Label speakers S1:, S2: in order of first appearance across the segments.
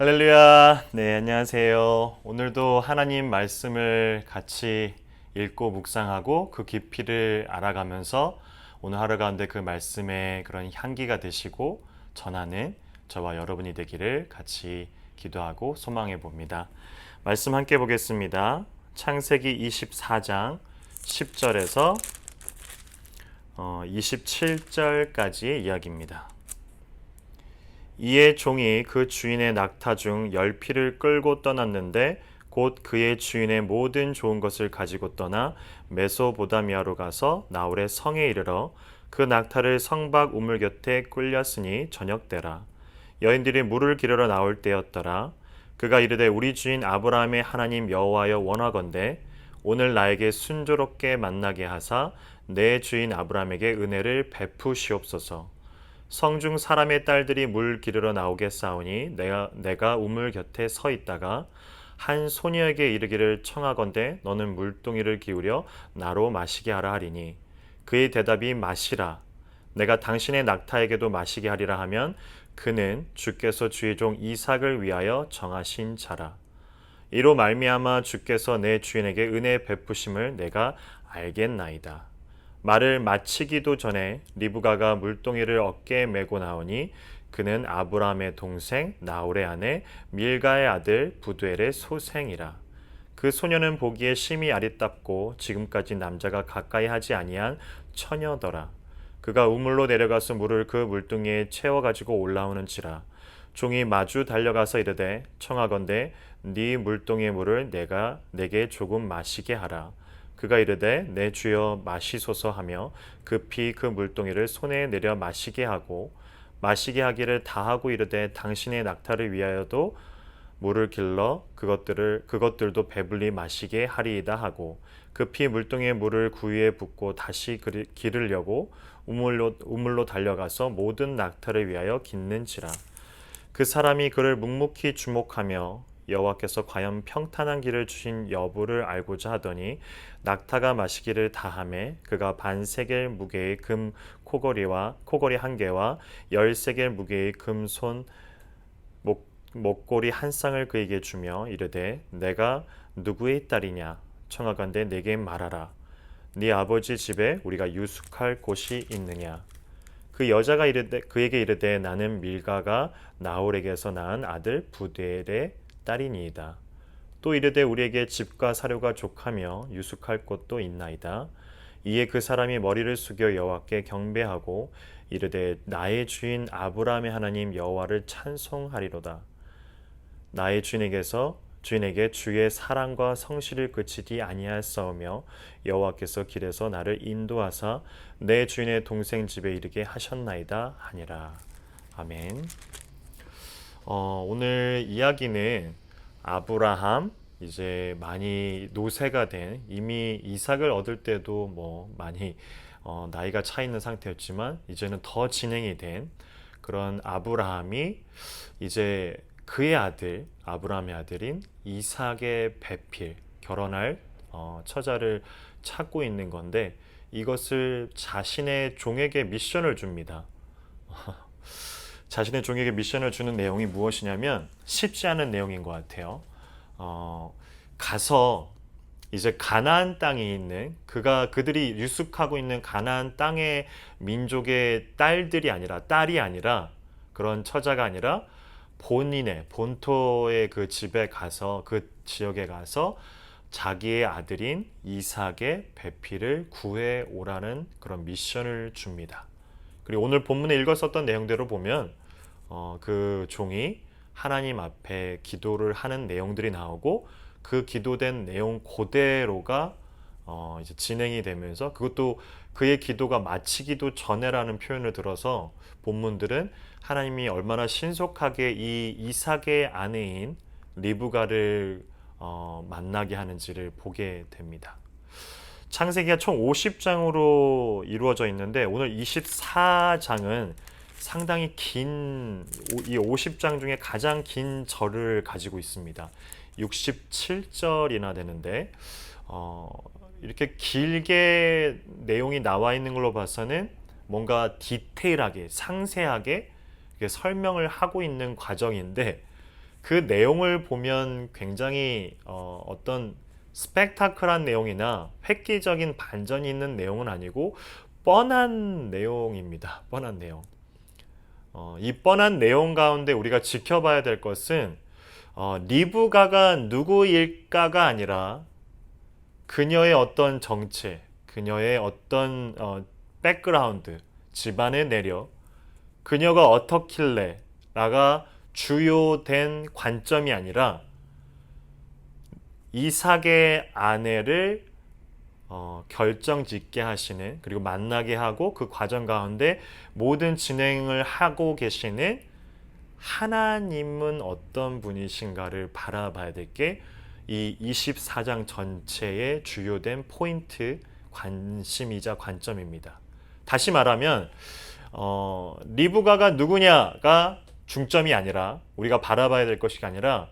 S1: 할렐루야. 네, 안녕하세요. 오늘도 하나님 말씀을 같이 읽고 묵상하고 그 깊이를 알아가면서 오늘 하루 가운데 그 말씀의 그런 향기가 되시고 전하는 저와 여러분이 되기를 같이 기도하고 소망해 봅니다. 말씀 함께 보겠습니다. 창세기 24장 10절에서 27절까지의 이야기입니다. 이에 종이 그 주인의 낙타 중 10피를 끌고 떠났는데 곧 그의 주인의 모든 좋은 것을 가지고 떠나 메소보다미아로 가서 나홀의 성에 이르러 그 낙타를 성박 우물 곁에 끌렸으니 저녁때라. 여인들이 물을 기르러 나올 때였더라. 그가 이르되 우리 주인 아브라함의 하나님 여호와여 원하건대 오늘 나에게 순조롭게 만나게 하사 내 주인 아브라함에게 은혜를 베푸시옵소서. 성중 사람의 딸들이 물 기르러 나오겠사오니 내가 우물 곁에 서 있다가 한 소녀에게 이르기를 청하건대 너는 물동이를 기울여 나로 마시게 하라 하리니 그의 대답이 마시라. 내가 당신의 낙타에게도 마시게 하리라 하면 그는 주께서 주의 종 이삭을 위하여 정하신 자라. 이로 말미암아 주께서 내 주인에게 은혜 베푸심을 내가 알겠나이다. 말을 마치기도 전에 리브가가 물동이를 어깨에 메고 나오니 그는 아브라함의 동생 나홀의 아내 밀가의 아들 부두엘의 소생이라. 그 소녀는 보기에 심히 아리답고 지금까지 남자가 가까이 하지 아니한 처녀더라. 그가 우물로 내려가서 물을 그 물동이에 채워 가지고 올라오는지라. 종이 마주 달려가서 이르되 청하건대 네 물동이의 물을 내게 조금 마시게 하라. 그가 이르되 내 주여 마시소서 하며 급히 그 물동이를 손에 내려 마시게 하고 마시게 하기를 다하고 이르되 당신의 낙타를 위하여도 물을 길러 그것들도 배불리 마시게 하리이다 하고 급히 물동이의 물을 구유에 붓고 다시 기르려고 우물로 달려가서 모든 낙타를 위하여 깃는지라. 그 사람이 그를 묵묵히 주목하며 여호와께서 과연 평탄한 길을 주신 여부를 알고자 하더니 낙타가 마시기를 다하매 그가 반세겔 무게의 금 코걸이 한 개와 10세겔 무게의 금손 목걸이 한 쌍을 그에게 주며 이르되 내가 누구의 딸이냐 청하건대 내게 말하라. 네 아버지 집에 우리가 유숙할 곳이 있느냐. 그 여자가 그에게 이르되 나는 밀가가 나홀에게서 낳은 아들 부두엘의 딸이니이다. 또 이르되 우리에게 집과 사료가 족하며 유숙할 곳도 있나이다. 이에 그 사람이 머리를 숙여 여호와께 경배하고 이르되 나의 주인 아브라함의 하나님 여호와를 찬송하리로다. 나의 주인에게 주의 사랑과 성실을 그치지 아니하였사오며 여호와께서 길에서 나를 인도하사 내 주인의 동생 집에 이르게 하셨나이다 하니라. 아멘. 오늘 이야기는 아브라함 이제 많이 노쇠가 된 이미 이삭을 얻을 때도 뭐 많이 나이가 차 있는 상태였지만 이제는 더 진행이 된 그런 아브라함이 이제 그의 아들 아브라함의 아들인 이삭의 배필 결혼할 처자를 찾고 있는 건데 이것을 자신의 종에게 미션을 줍니다. 자신의 종에게 미션을 주는 내용이 무엇이냐면 쉽지 않은 내용인 것 같아요. 가서 이제 가나안 땅에 있는 그들이 유숙하고 있는 가나안 땅의 민족의 딸이 아니라 그런 처자가 아니라 본인의 본토의 그 집에 가서 그 지역에 가서 자기의 아들인 이삭의 배필을 구해 오라는 그런 미션을 줍니다. 그리고 오늘 본문에 읽었었던 내용대로 보면 그 종이 하나님 앞에 기도를 하는 내용들이 나오고 그 기도된 내용 그대로가 이제 진행이 되면서 그것도 그의 기도가 마치기도 전에라는 표현을 들어서 본문들은 하나님이 얼마나 신속하게 이 이삭의 아내인 리브가를 만나게 하는지를 보게 됩니다. 창세기가 총 50장으로 이루어져 있는데 오늘 24장은 상당히 긴 이 50장 중에 가장 긴 절을 가지고 있습니다. 67절이나 되는데 이렇게 길게 내용이 나와 있는 걸로 봐서는 뭔가 디테일하게 상세하게 설명을 하고 있는 과정인데 그 내용을 보면 굉장히 어떤 스펙타클한 내용이나 획기적인 반전이 있는 내용은 아니고 뻔한 내용입니다. 뻔한 내용. 이 뻔한 내용 가운데 우리가 지켜봐야 될 것은 리브가가 누구일까가 아니라 그녀의 어떤 정체, 그녀의 어떤 백그라운드, 집안의 내력, 그녀가 어떻길래라가 주요된 관점이 아니라 이삭의 아내를 결정짓게 하시는, 그리고 만나게 하고 그 과정 가운데 모든 진행을 하고 계시는 하나님은 어떤 분이신가를 바라봐야 될 게 이 24장 전체의 주요된 포인트, 관심이자 관점입니다. 다시 말하면 리브가가 누구냐가 중점이 아니라, 우리가 바라봐야 될 것이 아니라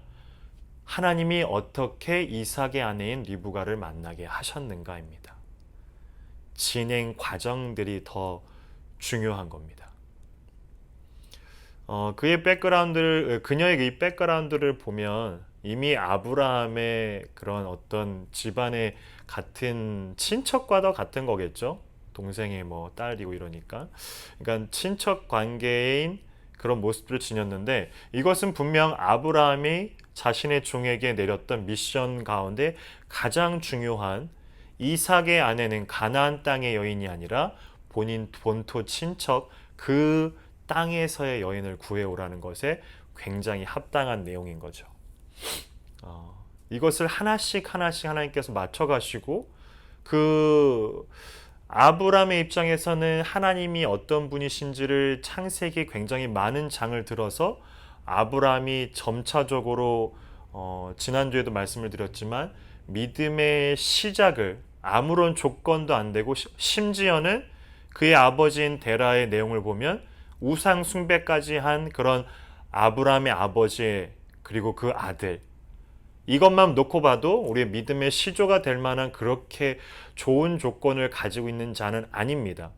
S1: 하나님이 어떻게 이삭의 아내인 리브가를 만나게 하셨는가입니다. 진행 과정들이 더 중요한 겁니다. 그녀의 이 백그라운드를 보면 이미 아브라함의 그런 어떤 집안의 같은 친척과도 같은 거겠죠. 동생의 뭐 딸이고 이러니까. 그러니까 친척 관계인 그런 모습들을 지녔는데, 이것은 분명 아브라함이 자신의 종에게 내렸던 미션 가운데 가장 중요한, 이삭의 아내는 가나안 땅의 여인이 아니라 본인 본토 친척 그 땅에서의 여인을 구해오라는 것에 굉장히 합당한 내용인 거죠. 이것을 하나씩 하나님께서 맞춰가시고, 그 아브라함의 입장에서는 하나님이 어떤 분이신지를 창세기 굉장히 많은 장을 들어서 아브라함이 점차적으로 지난주에도 말씀을 드렸지만 믿음의 시작을 아무런 조건도 안 되고, 심지어는 그의 아버지인 데라의 내용을 보면 우상 숭배까지 한 그런 아브라함의 아버지, 그리고 그 아들, 이것만 놓고 봐도 우리의 믿음의 시조가 될 만한 그렇게 좋은 조건을 가지고 있는 자는 아닙니다.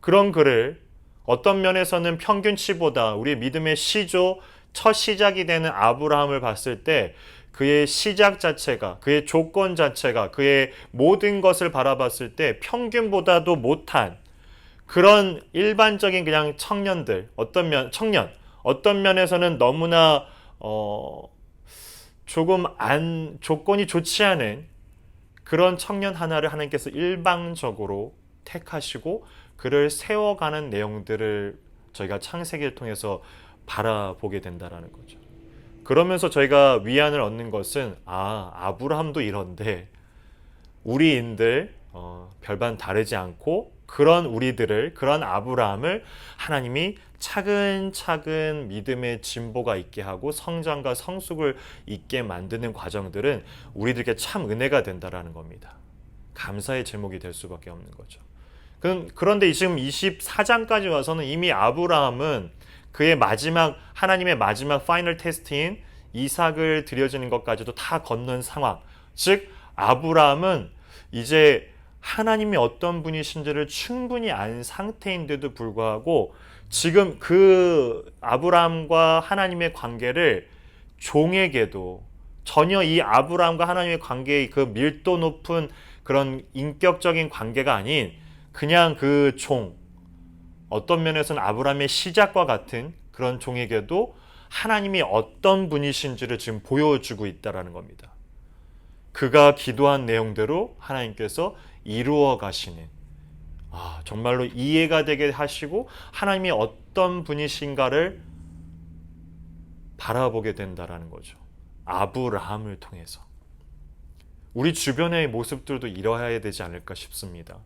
S1: 그런 그를 어떤 면에서는 평균치보다 우리의 믿음의 시조, 첫 시작이 되는 아브라함을 봤을 때 그의 시작 자체가, 그의 조건 자체가, 그의 모든 것을 바라봤을 때 평균보다도 못한 그런 일반적인 그냥 청년, 어떤 면에서는 너무나 조금 조건이 좋지 않은 그런 청년 하나를 하나님께서 일방적으로 택하시고 그를 세워가는 내용들을 저희가 창세기를 통해서 바라보게 된다라는 거죠. 그러면서 저희가 위안을 얻는 것은, 아브라함도 이런데 우리인들 별반 다르지 않고, 그런 우리들을, 그런 아브라함을 하나님이 차근차근 믿음의 진보가 있게 하고 성장과 성숙을 있게 만드는 과정들은 우리들에게 참 은혜가 된다라는 겁니다. 감사의 제목이 될 수밖에 없는 거죠. 그런데 지금 24장까지 와서는 이미 아브라함은 그의 하나님의 마지막 파이널 테스트인 이삭을 드려지는 것까지도 다 건넌 상황. 즉 아브라함은 이제 하나님이 어떤 분이신지를 충분히 안 상태인데도 불구하고 지금 그 아브라함과 하나님의 관계를 종에게도, 전혀 이 아브라함과 하나님의 관계의 그 밀도 높은 그런 인격적인 관계가 아닌 그냥 그 종, 어떤 면에서는 아브라함의 시작과 같은 그런 종에게도 하나님이 어떤 분이신지를 지금 보여주고 있다는 겁니다. 그가 기도한 내용대로 하나님께서 이루어 가시는, 정말로 이해가 되게 하시고 하나님이 어떤 분이신가를 바라보게 된다라는 거죠. 아브라함을 통해서. 우리 주변의 모습들도 이러해야 되지 않을까 싶습니다.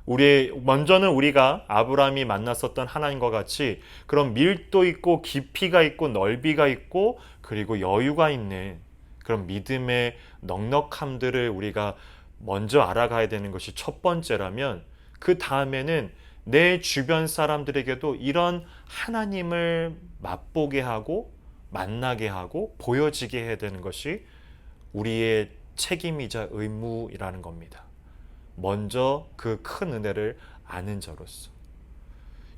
S1: 먼저는 우리가 아브라함이 만났었던 하나님과 같이 그런 밀도 있고 깊이가 있고 넓이가 있고 그리고 여유가 있는 그런 믿음의 넉넉함들을 우리가 먼저 알아가야 되는 것이 첫 번째라면, 그 다음에는 내 주변 사람들에게도 이런 하나님을 맛보게 하고 만나게 하고 보여지게 해야 되는 것이 우리의 책임이자 의무이라는 겁니다. 먼저 그 큰 은혜를 아는 자로서.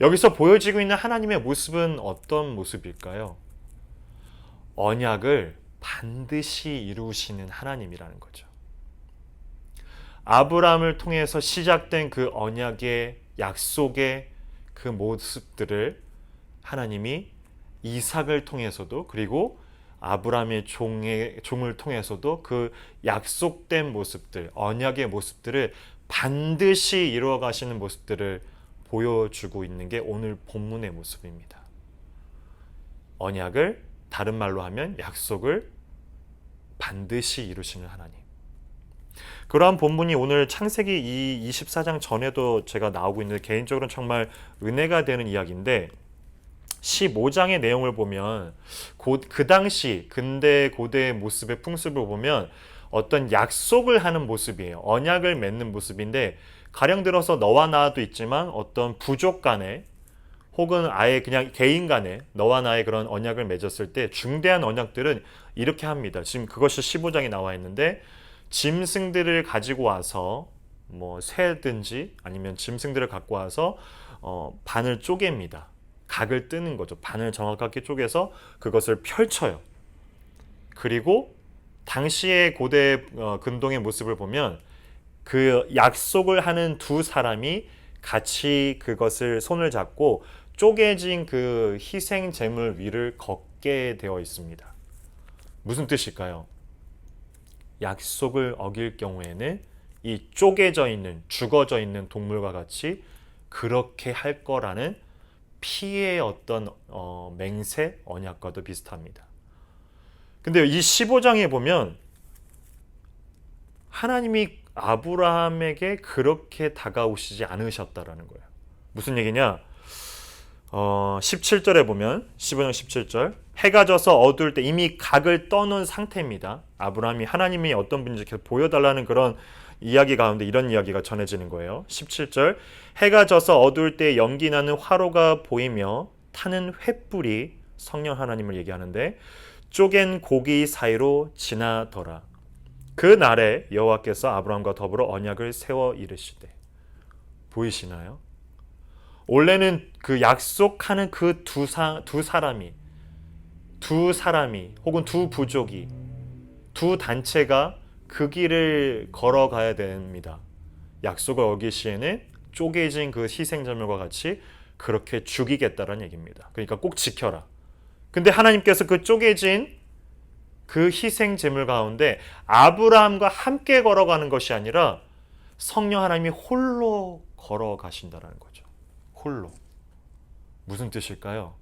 S1: 여기서 보여지고 있는 하나님의 모습은 어떤 모습일까요? 언약을 반드시 이루시는 하나님이라는 거죠. 아브라함을 통해서 시작된 그 언약의 약속의 그 모습들을 하나님이 이삭을 통해서도, 그리고 아브라함의 종을 통해서도 그 약속된 모습들, 언약의 모습들을 반드시 이루어 가시는 모습들을 보여주고 있는 게 오늘 본문의 모습입니다. 언약을, 다른 말로 하면 약속을 반드시 이루시는 하나님. 그러한 본문이 오늘 창세기 이 24장 전에도 제가 나오고 있는데 개인적으로는 정말 은혜가 되는 이야기인데, 15장의 내용을 보면 그 당시 근대 고대의 모습의 풍습을 보면 어떤 약속을 하는 모습이에요. 언약을 맺는 모습인데, 가령 들어서 너와 나도 있지만 어떤 부족 간에 혹은 아예 그냥 개인 간에 너와 나의 그런 언약을 맺었을 때 중대한 언약들은 이렇게 합니다. 지금 그것이 15장에 나와 있는데, 짐승들을 가지고 와서 뭐 새든지 아니면 짐승들을 갖고 와서 반을 쪼갭니다. 각을 뜨는 거죠. 반을 정확하게 쪼개서 그것을 펼쳐요. 그리고 당시의 고대 근동의 모습을 보면 그 약속을 하는 두 사람이 같이 그것을 손을 잡고 쪼개진 그 희생 제물 위를 걷게 되어 있습니다. 무슨 뜻일까요? 약속을 어길 경우에는 이 쪼개져 있는, 죽어져 있는 동물과 같이 그렇게 할 거라는 피의 어떤 맹세, 언약과도 비슷합니다. 근데 이 15장에 보면 하나님이 아브라함에게 그렇게 다가오시지 않으셨다라는 거예요. 무슨 얘기냐? 17절에 보면 15장 17절, 해가 져서 어두울 때 이미 각을 떠놓은 상태입니다. 아브라함이 하나님이 어떤 분인지 계속 보여달라는 그런 이야기 가운데 이런 이야기가 전해지는 거예요. 17절, 해가 져서 어두울 때 연기나는 화로가 보이며 타는 횃불이, 성령 하나님을 얘기하는데, 쪼갠 고기 사이로 지나더라. 그 날에 여호와께서 아브라함과 더불어 언약을 세워 이르시되. 보이시나요? 원래는 그 약속하는 그 두 사람이 혹은 두 부족이, 두 단체가 그 길을 걸어가야 됩니다. 약속을 어길 시에는 쪼개진 그 희생제물과 같이 그렇게 죽이겠다라는 얘기입니다. 그러니까 꼭 지켜라. 근데 하나님께서 그 쪼개진 그 희생제물 가운데 아브라함과 함께 걸어가는 것이 아니라 성령 하나님이 홀로 걸어가신다는 거죠. 홀로. 무슨 뜻일까요?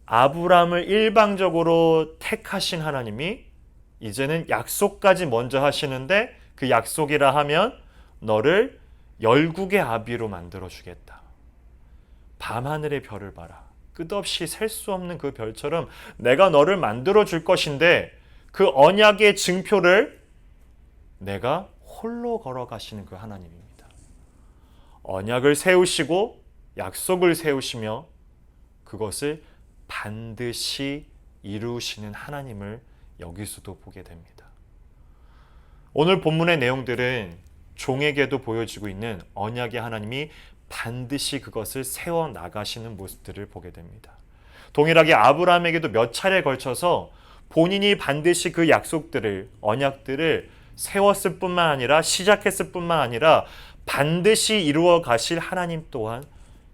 S1: 아브라함을 일방적으로 택하신 하나님이 이제는 약속까지 먼저 하시는데, 그 약속이라 하면 너를 열국의 아비로 만들어 주겠다. 밤하늘의 별을 봐라. 끝없이 셀 수 없는 그 별처럼 내가 너를 만들어 줄 것인데, 그 언약의 증표를 내가 홀로 걸어가시는 그 하나님입니다. 언약을 세우시고 약속을 세우시며 그것을 반드시 이루시는 하나님을 여기서도 보게 됩니다. 오늘 본문의 내용들은 종에게도 보여지고 있는 언약의 하나님이 반드시 그것을 세워 나가시는 모습들을 보게 됩니다. 동일하게 아브라함에게도 몇 차례에 걸쳐서 본인이 반드시 그 약속들을, 언약들을 세웠을 뿐만 아니라, 시작했을 뿐만 아니라 반드시 이루어 가실 하나님 또한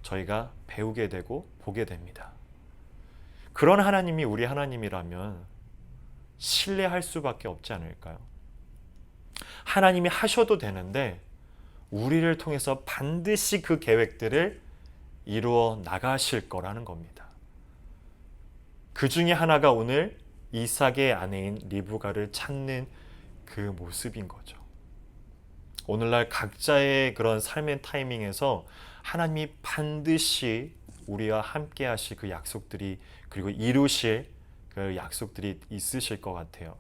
S1: 저희가 배우게 되고 보게 됩니다. 그런 하나님이 우리 하나님이라면 신뢰할 수밖에 없지 않을까요? 하나님이 하셔도 되는데 우리를 통해서 반드시 그 계획들을 이루어 나가실 거라는 겁니다. 그 중에 하나가 오늘 이삭의 아내인 리브가를 찾는 그 모습인 거죠. 오늘날 각자의 그런 삶의 타이밍에서 하나님이 반드시 우리와 함께 하실 그 약속들이, 그리고 이루실 그 약속들이 있으실 것 같아요.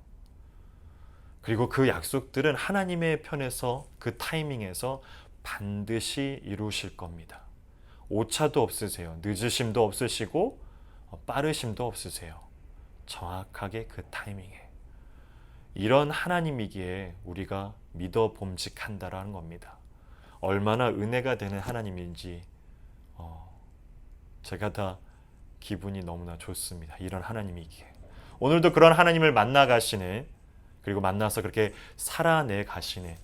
S1: 그리고 그 약속들은 하나님의 편에서, 그 타이밍에서 반드시 이루실 겁니다. 오차도 없으세요. 늦으심도 없으시고 빠르심도 없으세요. 정확하게 그 타이밍에. 이런 하나님이기에 우리가 믿어 봄직한다라는 겁니다. 얼마나 은혜가 되는 하나님인지 제가 다 기분이 너무나 좋습니다. 이런 하나님이기에. 오늘도 그런 하나님을 만나 가시는, 그리고 만나서 그렇게 살아내 가시는,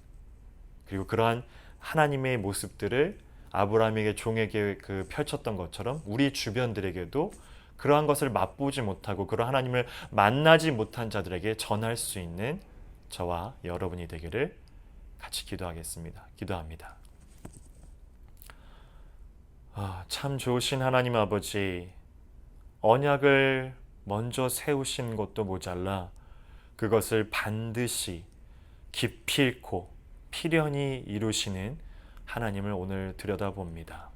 S1: 그리고 그러한 하나님의 모습들을 아브라함에게 종에게 펼쳤던 것처럼 우리 주변들에게도 그러한 것을 맛보지 못하고 그런 하나님을 만나지 못한 자들에게 전할 수 있는 저와 여러분이 되기를 같이 기도하겠습니다. 기도합니다. 참 좋으신 하나님 아버지, 언약을 먼저 세우신 것도 모자라 그것을 반드시 기필코 필연히 이루시는 하나님을 오늘 들여다봅니다.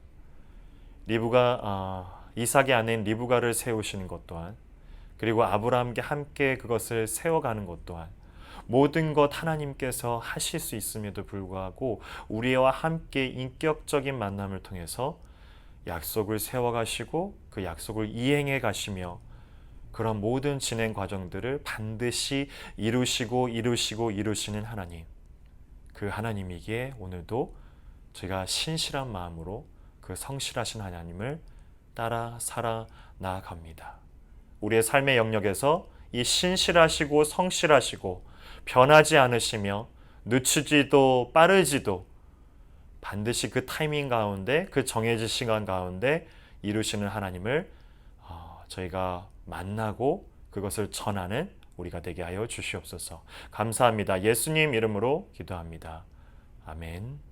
S1: 이삭의 아내인 리브가를 세우시는 것 또한, 그리고 아브라함과 함께 그것을 세워가는 것 또한, 모든 것 하나님께서 하실 수 있음에도 불구하고 우리와 함께 인격적인 만남을 통해서 약속을 세워가시고 그 약속을 이행해 가시며 그런 모든 진행 과정들을 반드시 이루시는 하나님, 그 하나님이기에 오늘도 저희가 신실한 마음으로 그 성실하신 하나님을 따라 살아 나아갑니다. 우리의 삶의 영역에서 이 신실하시고 성실하시고 변하지 않으시며 늦추지도 빠르지도 반드시 그 타이밍 가운데, 그 정해진 시간 가운데 이루시는 하나님을 저희가 만나고 그것을 전하는 우리가 되게 하여 주시옵소서. 감사합니다. 예수님 이름으로 기도합니다. 아멘.